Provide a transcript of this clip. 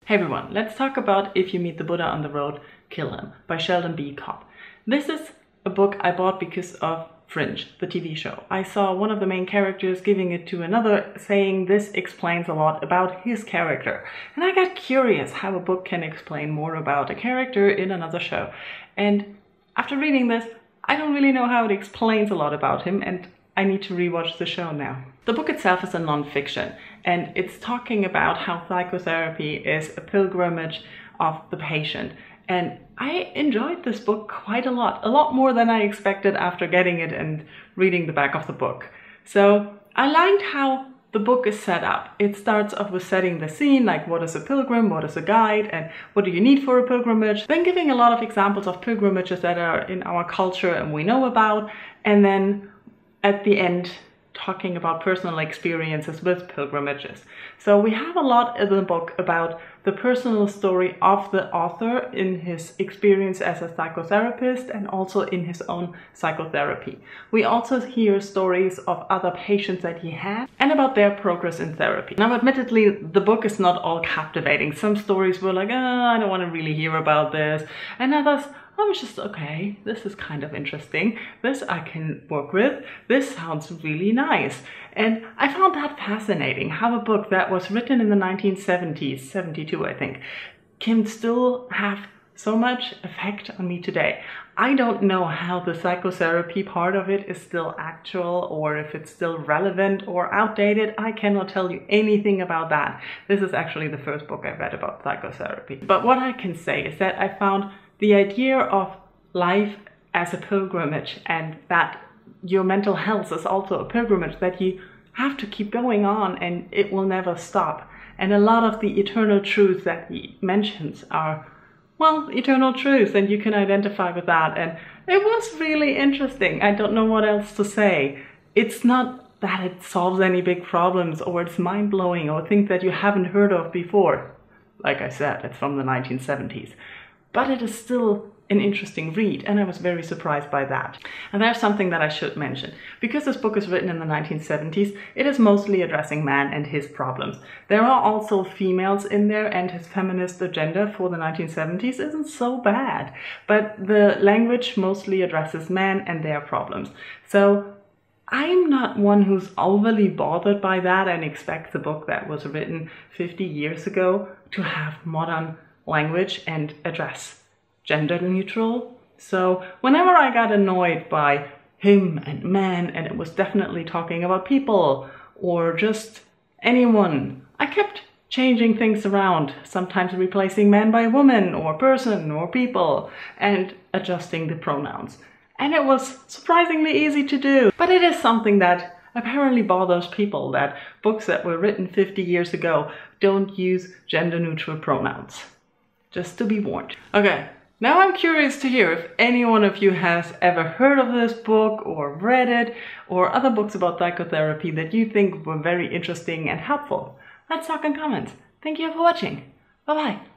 Hey everyone, let's talk about If You Meet the Buddha on the Road, Kill Him by Sheldon Kopp. This is a book I bought because of Fringe, the TV show. I saw one of the main characters giving it to another, saying this explains a lot about his character. And I got curious how a book can explain more about a character in another show. And after reading this, I don't really know how it explains a lot about him, and I need to rewatch the show now. The book itself is a non-fiction, and it's talking about how psychotherapy is a pilgrimage of the patient. And I enjoyed this book quite a lot more than I expected after getting it and reading the back of the book. So I liked how the book is set up. It starts off with setting the scene, like what is a pilgrim, what is a guide, and what do you need for a pilgrimage. Then giving a lot of examples of pilgrimages that are in our culture and we know about, and then at the end talking about personal experiences with pilgrimages. So we have a lot in the book about the personal story of the author in his experience as a psychotherapist and also in his own psychotherapy. We also hear stories of other patients that he had and about their progress in therapy. Now, admittedly, the book is not all captivating. Some stories were like, I don't want to really hear about this, and others, I was just, okay, this is kind of interesting. This I can work with. This sounds really nice. And I found that fascinating, how a book that was written in the 1970s, 72 I think, can still have so much effect on me today. I don't know how the psychotherapy part of it is still actual, or if it's still relevant or outdated. I cannot tell you anything about that. This is actually the first book I read about psychotherapy. But what I can say is that I found the idea of life as a pilgrimage, and that your mental health is also a pilgrimage, that you have to keep going on and it will never stop. And a lot of the eternal truths that he mentions are, well, eternal truths, and you can identify with that. And it was really interesting. I don't know what else to say. It's not that it solves any big problems or it's mind-blowing or things that you haven't heard of before. Like I said, it's from the 1970s. But it is still an interesting read, and I was very surprised by that. And there's something that I should mention. Because this book is written in the 1970s, it is mostly addressing man and his problems. There are also females in there, and his feminist agenda for the 1970s isn't so bad. But the language mostly addresses men and their problems. So I'm not one who's overly bothered by that and expects a book that was written 50 years ago to have modern language and address gender neutral. So whenever I got annoyed by him and man, and it was definitely talking about people or just anyone, I kept changing things around, sometimes replacing man by woman or person or people, and adjusting the pronouns. And it was surprisingly easy to do. But it is something that apparently bothers people, that books that were written 50 years ago don't use gender-neutral pronouns. Just to be warned. Okay, now I'm curious to hear if any one of you has ever heard of this book or read it, or other books about psychotherapy that you think were very interesting and helpful. Let's talk in comments. Thank you for watching. Bye bye.